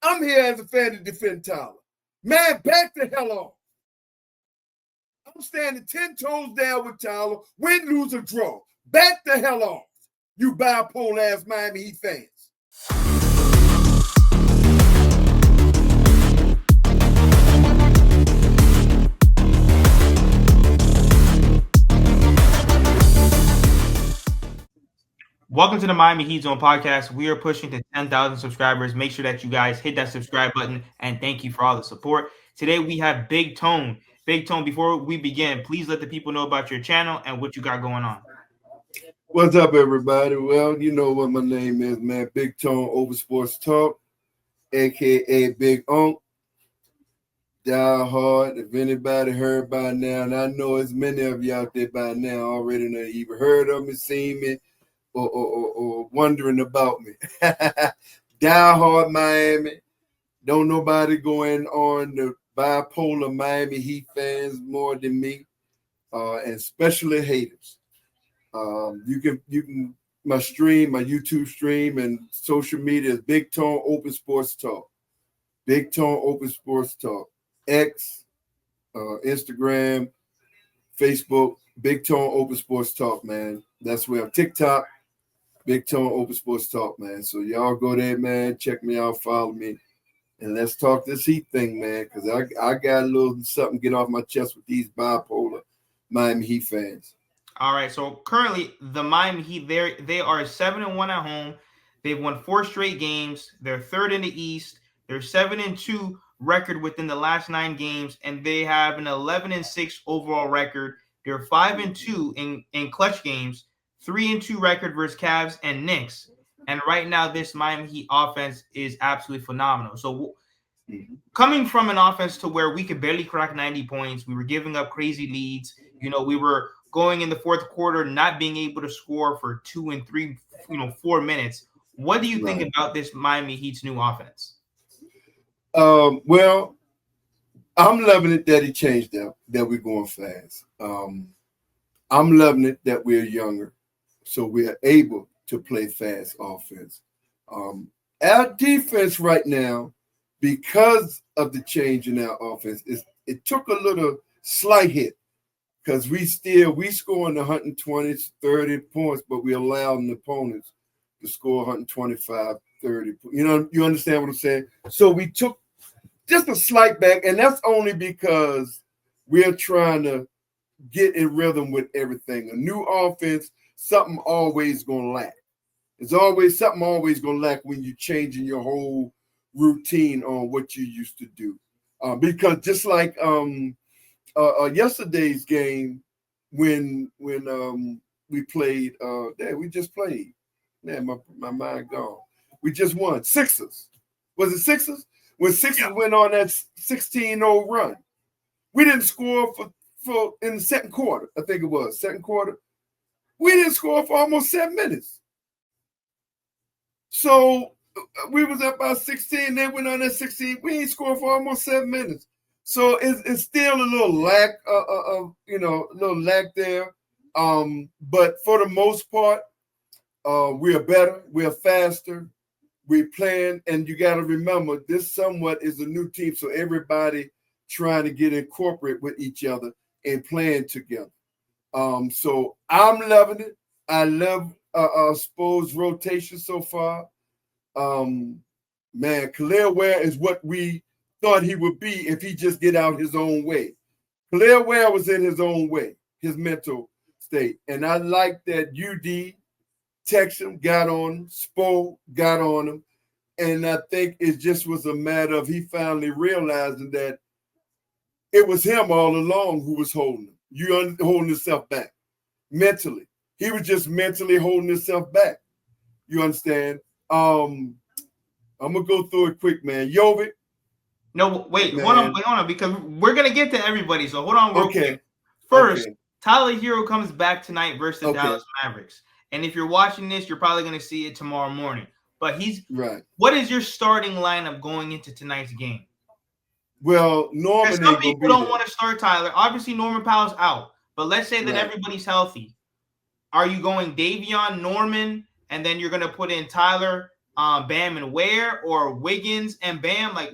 I'm here as a fan to defend Tyler. Man, back the hell off. I'm standing 10 toes down with Tyler. Win, lose, or draw. Back the hell off, you bipolar ass Miami Heat fans. Welcome to the Miami Heat Zone podcast. We are pushing to 10,000 subscribers. Make sure that you guys hit that subscribe button, and thank you for all the support. Today we have Big Tone. Big Tone, before we begin, please let the people know about your channel and what you got going on. What's up, everybody? Well, you know what my name is, man. Big Tone Over Sports Talk, a.k.a. Big Onk. Die hard. If anybody heard by now, and I know as many of you out there by now already know either heard of me, seen me, or wondering about me. Die hard Miami. Don't nobody going on the bipolar Miami Heat fans more than me, and especially haters. You can my YouTube stream and social media is Big Tone Open Sports Talk. Big Tone Open Sports Talk. X, Instagram, Facebook, Big Tone Open Sports Talk, man. That's where I'm TikTok, Big Tone Open Sports Talk, man. So y'all go there, man. Check me out, follow me. And let's talk this Heat thing, man, because I got a little something to get off my chest with these bipolar Miami Heat fans. All right, so currently the Miami Heat, they are 7-1 at home. They've won 4 straight games. They're third in the East. They're 7-2 record within the last 9 games, and they have an 11-6 overall record. They're 5-2 in clutch games, 3-2 record versus Cavs and Knicks. And right now, this Miami Heat offense is absolutely phenomenal. So coming from an offense to where we could barely crack 90 points, we were giving up crazy leads. You know, we were going in the fourth quarter, not being able to score for 2 and 3, 4 minutes. What do you think about this Miami Heat's new offense? Well, I'm loving it that he changed that we're going fast. I'm loving it that we're younger, so we're able to play fast offense. Our defense right now, because of the change in our offense, it took a little slight hit because we scoring 120, 30 points, but we allowing the opponents to score 125, 30. You understand what I'm saying? So we took just a slight back, and that's only because we're trying to get in rhythm with everything. A new offense, something always gonna lack. It's always something always gonna lack when you're changing your whole routine on what you used to do. Because just like yesterday's game when we played, we just played. Man, my mind gone. We just won. Sixers. Was it Sixers? When Sixers went on that 16-0 run. We didn't score for in the second quarter. I think it was second quarter. We didn't score for almost 7 minutes. So we was up by 16. They went on that 16. We ain't scored for almost 7 minutes. So it's still a little lack a little lack there. But for the most part, we are better. We are faster. We're playing, and you got to remember, this somewhat is a new team, so everybody trying to get incorporated with each other and playing together. So I'm loving it. I love Spo's rotation so far. Man, Khalil Ware is what we thought he would be if he just get out his own way. Khalil Ware was in his own way, his mental state. And I like that UD Texan got on him, Spo got on him, and I think it just was a matter of he finally realizing that it was him all along who was holding him. Holding himself back mentally. He was just mentally holding himself back. You understand? I'm gonna go through it quick, man. Jovic. No, wait, hold on, because we're gonna get to everybody. So hold on real quick. First, Tyler Herro comes back tonight versus the Dallas Mavericks. And if you're watching this, you're probably going to see it tomorrow morning. But he's right. What is your starting lineup going into tonight's game? Well, Norman. Some people don't want to start Tyler. Obviously, Norman Powell's out. But let's say that everybody's healthy. Are you going Davion, Norman, and then you're going to put in Tyler, Bam and Ware, or Wiggins and Bam? Like,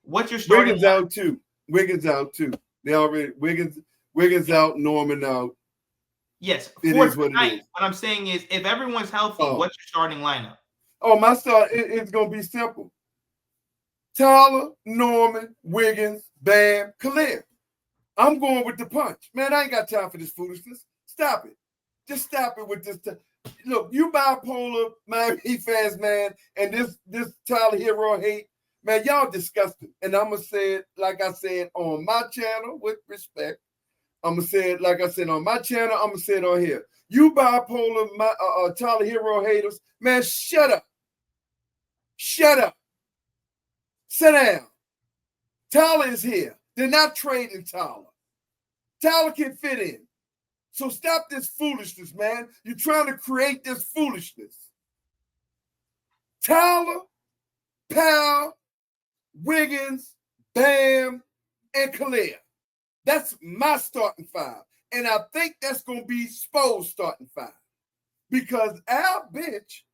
what's your starting Wiggins out too. Wiggins out too. They already Wiggins out, Norman out. Yes, It for is what it is. what I'm saying is, if everyone's healthy, what's your starting lineup? Oh, my start it's gonna be simple. Tyler, Norman, Wiggins, Bam, Khalil. I'm going with the punch. Man, I ain't got time for this foolishness. Stop it. Just stop it with this. Look, you bipolar Miami Heat fans, man, and this Tyler Herro hate, man, y'all disgusting. And I'm going to say it like I said on my channel with respect. I'm going to say it like I said on my channel. I'm going to say it on here. You bipolar Tyler Herro haters, man, shut up. Shut up. Sit down. Tyler is here. They're not trading Tyler. Tyler can fit in. So stop this foolishness, man. You're trying to create this foolishness. Tyler, Powell, Wiggins, Bam, and Khalil. That's my starting five. And I think that's going to be Spo's starting five. Because our bench,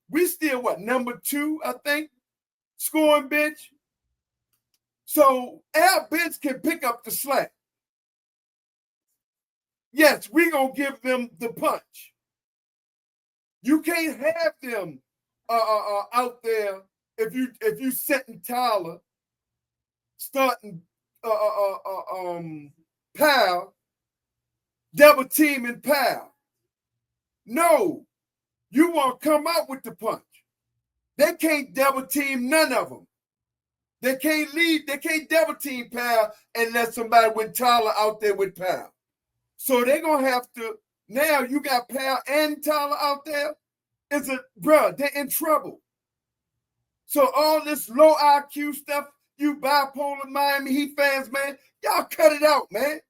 we still, number 2, I think, scoring bench. So our bench can pick up the slack. Yes, we're going to give them the punch. You can't have them out there if you setting Tyler, starting Powell, double teaming Powell. No, you want to come out with the punch. They can't double team none of them. They can't lead. They can't double team Powell and let somebody with Tyler out there with Powell. So they're going to have to, now you got Powell and Tyler out there. They're in trouble. So all this low IQ stuff, you bipolar Miami Heat fans, man, y'all cut it out, man.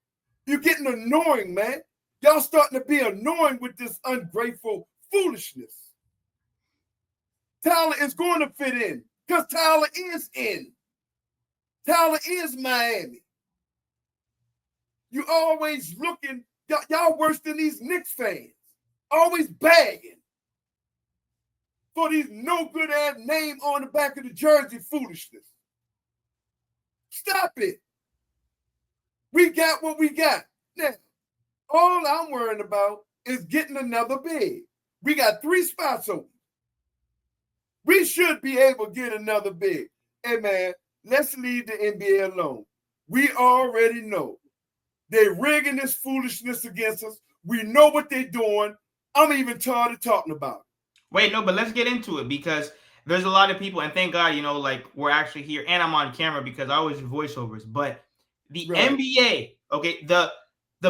You're getting annoying, man. Y'all starting to be annoying with this ungrateful foolishness. Tyler is going to fit in because Tyler is in. Tyler is Miami. You always looking, y'all worse than these Knicks fans. Always bagging for these no good ass name on the back of the jersey foolishness. Stop it. We got what we got. Now, all I'm worrying about is getting another big. We got 3 spots open. We should be able to get another big. Hey, man, let's leave the NBA alone. We already know. They're rigging this foolishness against us. We know what they're doing. I'm even tired of talking about it. Wait, no, but let's get into it because there's a lot of people, and thank God, like we're actually here and I'm on camera because I always do voiceovers. But the NBA, okay, the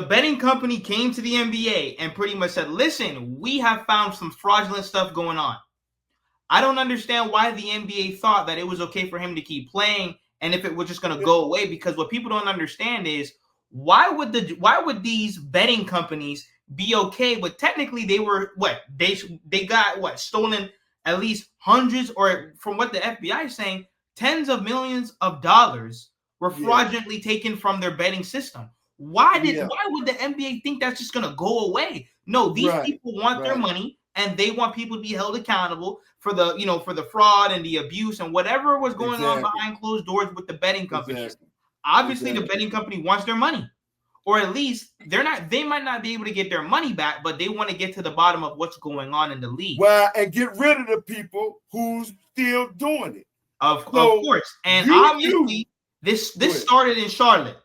betting company came to the NBA and pretty much said, listen, we have found some fraudulent stuff going on. I don't understand why the NBA thought that it was okay for him to keep playing and if it was just going to go away, because what people don't understand is why would these betting companies be okay? But technically they were they got stolen at least hundreds, or from what the FBI is saying, tens of millions of dollars were fraudulently taken from their betting system. Why would the NBA think that's just going to go away? No, these people want their money and they want people to be held accountable for the for the fraud and the abuse and whatever was going on behind closed doors with the betting companies. Obviously, the betting company wants their money, or at least they might not be able to get their money back, but they want to get to the bottom of what's going on in the league. Well, and get rid of the people who's still doing it. Of course. And obviously, this started in Charlotte.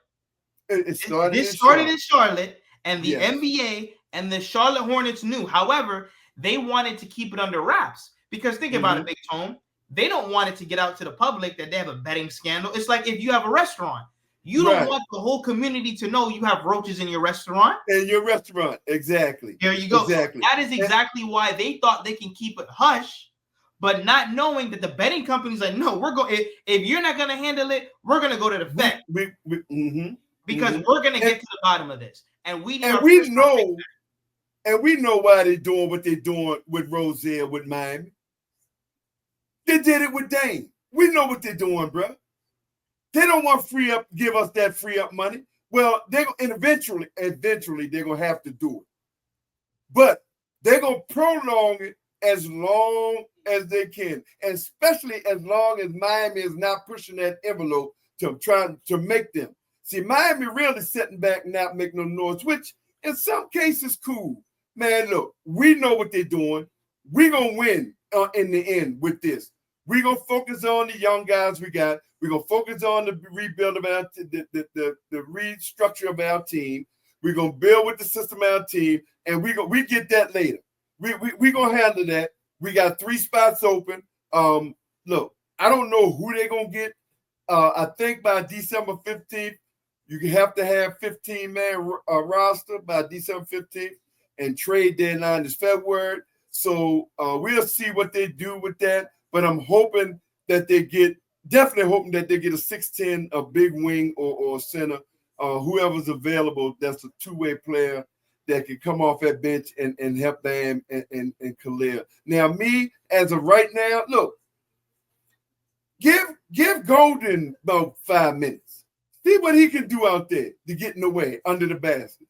It started in Charlotte, and the NBA and the Charlotte Hornets knew. However, they wanted to keep it under wraps because think about it, Big Tone. They don't want it to get out to the public that they have a betting scandal. It's like if you have a restaurant, you don't want the whole community to know you have roaches in your restaurant. Exactly. There you go. Exactly. So that is exactly why they thought they can keep it hush, but not knowing that the betting company's like, no, we're going. If you're not going to handle it, we're going to go to the Fed because we're going to get to the bottom of this, and we know. And we know why they're doing what they're doing with Rozier, with Miami. They did it with Dame. We know what they're doing, bro. They don't want give us that free up money. Well, eventually they're gonna have to do it. But they're gonna prolong it as long as they can, and especially as long as Miami is not pushing that envelope to try to make them. See, Miami really sitting back and not making no noise, which in some cases cool. Man, look, we know what they're doing. We're going to win in the end with this. We're going to focus on the young guys we got. We're going to focus on the rebuild of our the restructure of our team. We're going to build with the system of our team, and we get that later. We're going to handle that. We got 3 spots open. Look, I don't know who they're going to get. I think by December 15th, you have to have 15-man roster by December 15th, and trade deadline is February. So we'll see what they do with that. But I'm hoping that definitely hoping that they get a 6'10", a big wing or center, whoever's available. That's a two-way player that can come off that bench and help Bam and Khalil. Now, me as of right now, look, give Golden about 5 minutes. See what he can do out there to get in the way under the basket.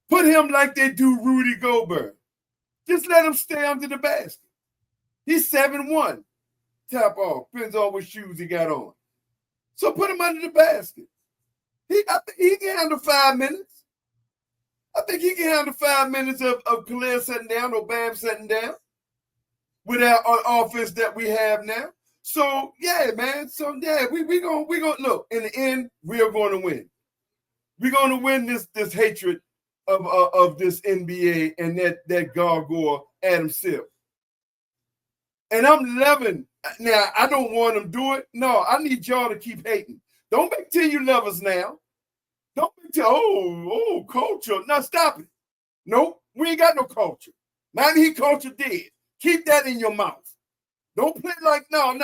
Put him like they do Rudy Gobert. Just let him stay under the basket. He's 7'1", top off. Depends on what shoes he got on. So put him under the basket. I think he can handle 5 minutes. I think he can handle 5 minutes of Khalil setting down or Bam setting down with our offense that we have now. So yeah, man. So yeah, we gonna look. In the end, we are going to win. We're going to win this hatred of this NBA and that gargoyle Adam Silver. And I'm loving. Now I don't want them to do it. No, I need y'all to keep hating. Don't make till you love us now. Don't make till culture. Now stop it. Nope, we ain't got no culture. Miamiheat culture dead. Keep that in your mouth. Don't play like no.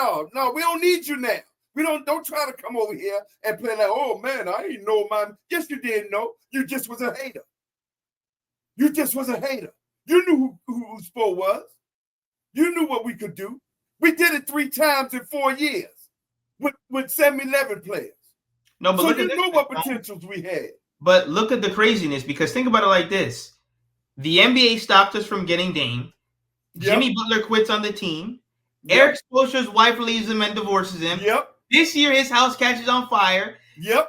We don't need you now. We don't try to come over here and play like, oh man, I ain't know Yes, you did know. You just was a hater. You just was a hater. You knew who Spo was. You knew what we could do. We did it 3 times in 4 years with 7-11 players. No, but so look you at know what potentials we had. But look at the craziness, because think about it like this. The NBA stopped us from getting Dame. Jimmy Butler quits on the team. Eric Spoelstra's wife leaves him and divorces him. This year, his house catches on fire.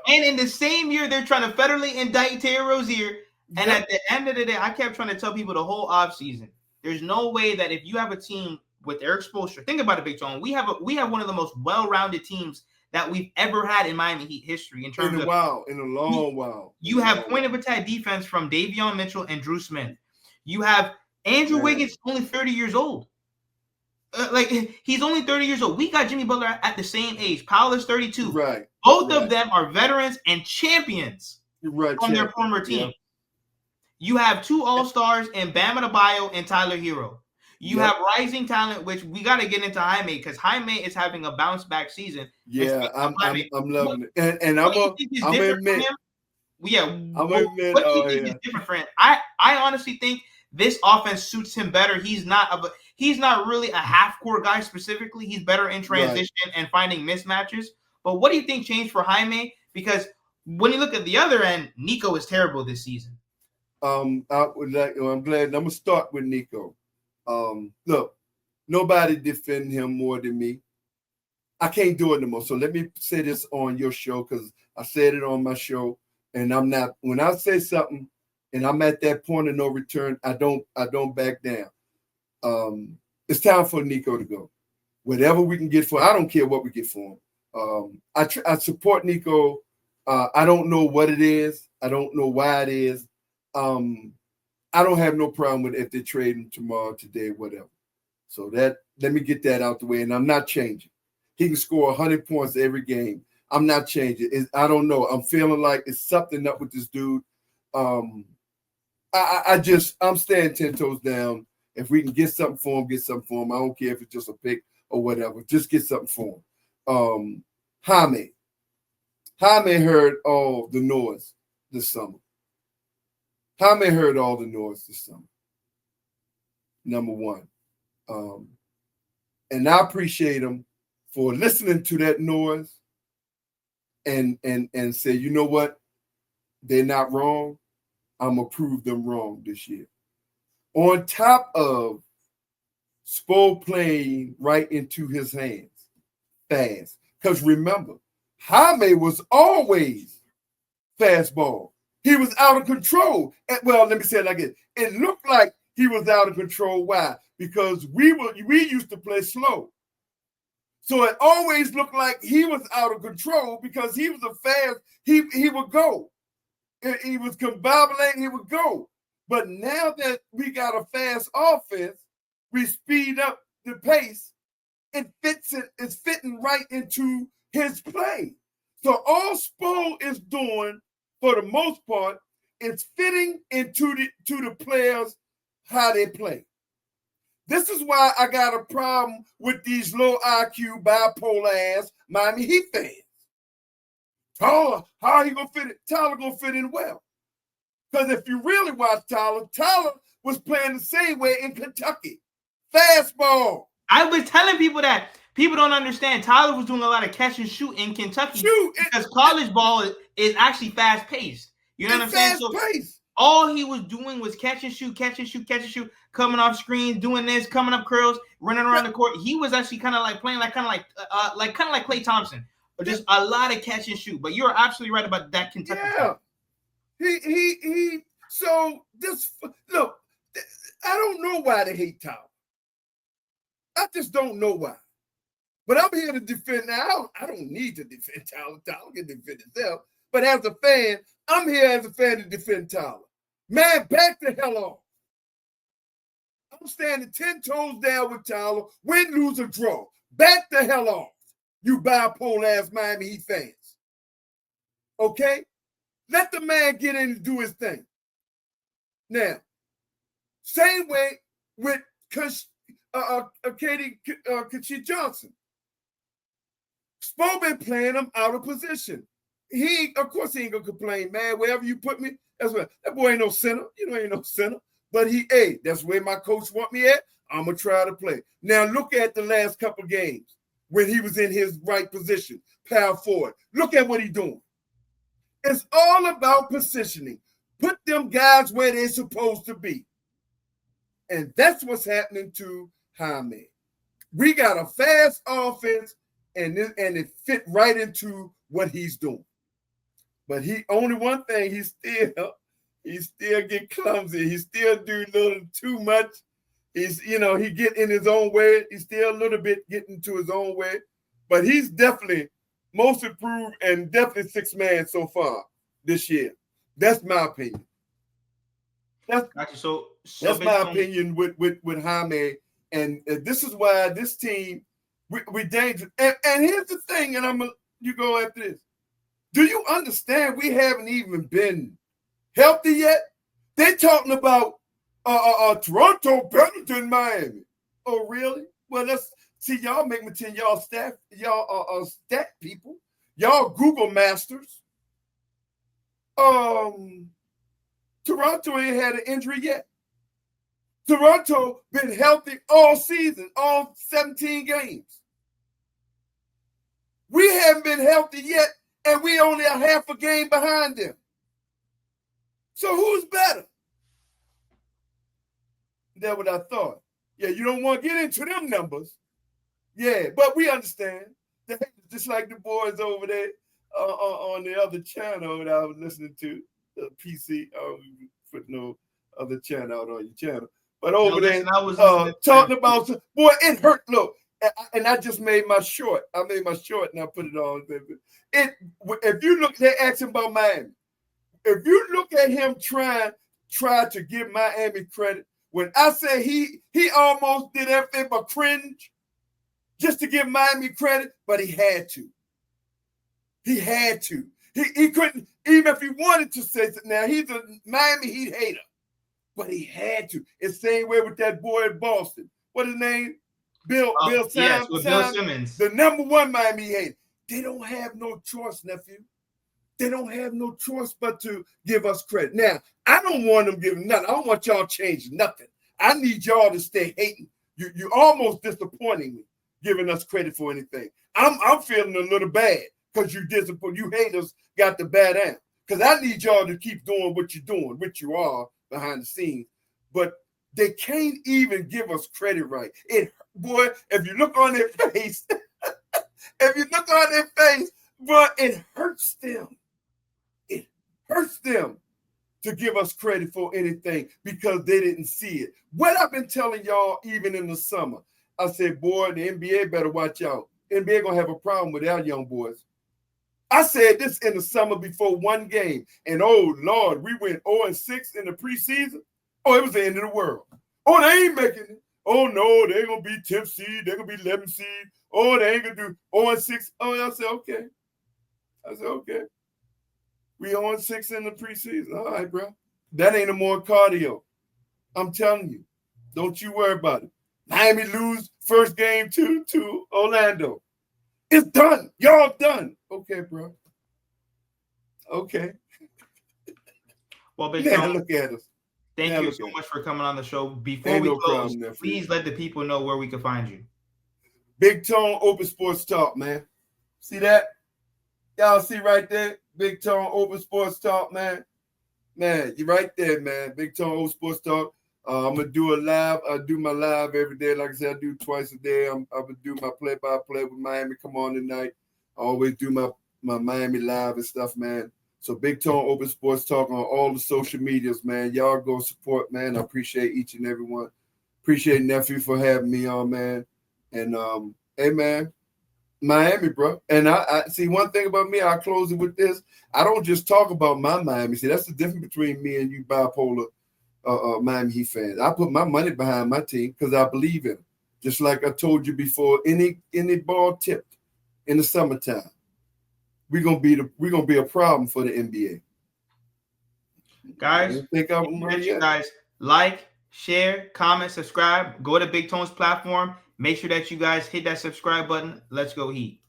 And in the same year, they're trying to federally indict Terry Rozier. And at the end of the day, I kept trying to tell people the whole offseason, there's no way that if you have a team with Eric Spoelstra, think about it, Big Tone. We have one of the most well-rounded teams that we've ever had in Miami Heat history in terms of in a long while. You have point of attack defense from Davion Mitchell and Drew Smith. You have Andrew Wiggins, only 30 years old. He's only 30 years old. We got Jimmy Butler at the same age. Powell is 32. Right. Both of them are veterans and champions from their former team. You have 2 All-Stars in Bam Adebayo and Tyler Herro. You have rising talent, which we got to get into Jaime, because Jaime is having a bounce-back season. Yeah, I'm loving it. And I'm going to admit. What do you think is different for him? I honestly think this offense suits him better. He's not really a half-court guy specifically. He's better in transition and finding mismatches. But what do you think changed for Jaime? Because when you look at the other end, Nico is terrible this season. I'm glad. I'm gonna start with Nico. Look, nobody defend him more than me. I can't do it no more. So let me say this on your show, because I said it on my show, and I'm not. When I say something, and I'm at that point of no return, I don't back down. It's time for Nico to go. Whatever we can get for, I don't care what we get for him. I support Nico. I don't know what it is. I don't know why it is. I don't have no problem with if they trade him tomorrow, today, whatever. So let me get that out the way, and I'm not changing. He can score 100 points every game. I'm not changing. I don't know. I'm feeling like it's something up with this dude. I'm staying 10 toes down. If we can get something for him, get something for him. I don't care if it's just a pick or whatever. Just get something for him. Jaime heard all the noise this summer. Jaime heard all the noise this summer. Number one. And I appreciate him for listening to that noise and say, you know what? They're not wrong. I'm going to prove them wrong this year. On top of Spo playing right into his hands fast. Because remember, Jaime was always fastball. He was out of control. Well, let me say it like this. It looked like he was out of control. Why? Because we used to play slow. So it always looked like he was out of control because he was a fast, he would go. He was combobulating, he would go. But now that we got a fast offense, we speed up the pace. It's fitting right into his play. So all Spo is doing, for the most part, is fitting into the players how they play. This is why I got a problem with these low IQ, bipolar ass Miami Heat fans. Tyler, how are you gonna fit it? Tyler gonna fit in well. Because if you really watch Tyler was playing the same way in Kentucky. Fastball. I was telling people that. People don't understand. Tyler was doing a lot of catch and shoot in Kentucky because college ball is actually fast paced. You know what I'm saying? So all he was doing was catch and shoot, coming off screen, doing this, coming up curls, running around the court. He was actually kind of like playing like Klay Thompson, but just a lot of catch and shoot. But you're absolutely right about that Kentucky. Yeah, he. So this look, I don't know why they hate Tyler. I just don't know why. But I'm here to defend. Now, I don't need to defend Tyler. Tyler can defend himself. But as a fan, I'm here as a fan to defend Tyler. Man, back the hell off. I'm standing 10 toes down with Tyler. Win, lose, or draw. Back the hell off, you bipolar ass Miami Heat fans. Okay? Let the man get in and do his thing. Now, same way with Katie Johnson. Spo been playing him out of position. Of course, he ain't gonna complain, man. Wherever you put me, that's what. That boy ain't no center. You know, ain't no center. But that's where my coach want me at. I'm gonna try to play. Now look at the last couple games when he was in his right position, power forward. Look at what he's doing. It's all about positioning. Put them guys where they're supposed to be, and that's what's happening to Jaime. We got a fast offense. And it fit right into what he's doing. But only one thing, he still get clumsy. He still do a little too much. He get in his own way. He's still a little bit getting to his own way. But he's definitely most improved and definitely sixth man so far this year. That's my opinion. That's my opinion with Jaime. And this is why this team, we dangerous. And here's the thing, and you go after this. Do you understand we haven't even been healthy yet? They talking about Toronto better than Miami. Oh, really? Well, let's see. Y'all make me tell y'all staff, y'all stat people, y'all Google masters. Toronto ain't had an injury yet. Toronto been healthy all season, all 17 games. We haven't been healthy yet, and we only a half a game behind them. So who's better? That's what I thought. Yeah, you don't want to get into them numbers. Yeah, but we understand. Just like the boys over there on the other channel that I was listening to, the PC. Put no other channel out on your channel. But over there, talking about, boy, it hurt. Look, and I just made my short. I made my short and I put it on. If you look, they're asking about Miami. If you look at him try to give Miami credit, when I say he almost did everything but cringe just to give Miami credit, but he had to. He had to. He couldn't, even if he wanted to say something. Now, he's a Miami Heat hater. But he had to. It's the same way with that boy in Boston. What his name? Bill Simmons. Yes, with Bill Simmons. The number one Miami hater. They don't have no choice, nephew. They don't have no choice but to give us credit. Now, I don't want them giving nothing. I don't want y'all changing nothing. I need y'all to stay hating. You're almost disappointing me, giving us credit for anything. I'm feeling a little bad because you haters got the bad end. Because I need y'all to keep doing what you're doing, which you are behind the scenes. But They can't even give us credit right. Boy, if you look on their face, if you look on their face, boy, it hurts them. It hurts them to give us credit for anything because they didn't see it. What I've been telling y'all, even in the summer, I said, boy, the NBA better watch out. NBA gonna have a problem with our young boys. I said this in the summer before one game, and oh Lord, we went 0-6 in the preseason. Oh, it was the end of the world. Oh, they ain't making it. Oh no, they're gonna be 10th seed, they're gonna be 11th seed. Oh, they ain't gonna do 0-6. Oh, I said, okay. We 0-6 in the preseason. All right, bro. That ain't no more cardio. I'm telling you. Don't you worry about it. Miami lose first game to Orlando. It's done. Y'all done. Okay, bro. Okay. Well, Big Now Tone, look at us. thank Now you look so at much for coming on the show. Before Ain't we no close, problem, nephew. please let the people know where we can find you. Big Tone Open Sports Talk, man. See that? Y'all see right there? Big Tone Open Sports Talk, man. Man, you're right there, man. Big Tone Open Sports Talk. I'm gonna do a live. I do my live every day. Like I said, I do twice a day. I'm gonna do my play-by-play with Miami. Come on tonight. I always do my Miami live and stuff, man. So Big Tone Open Sports Talk on all the social medias, man. Y'all go support, man. I appreciate each and every one. Appreciate nephew for having me on, man. And hey, man, Miami, bro. And I see one thing about me. I'll close it with this. I don't just talk about my Miami. See, that's the difference between me and you bipolar Miami Heat fans. I put my money behind my team because I believe in it. Just like I told you before, any ball tipped in the summertime, we're gonna be a problem for the NBA. Guys, Think make sure that you guys like, share, comment, subscribe. Go to Big Tone's platform. Make sure that you guys hit that subscribe button. Let's go Heat.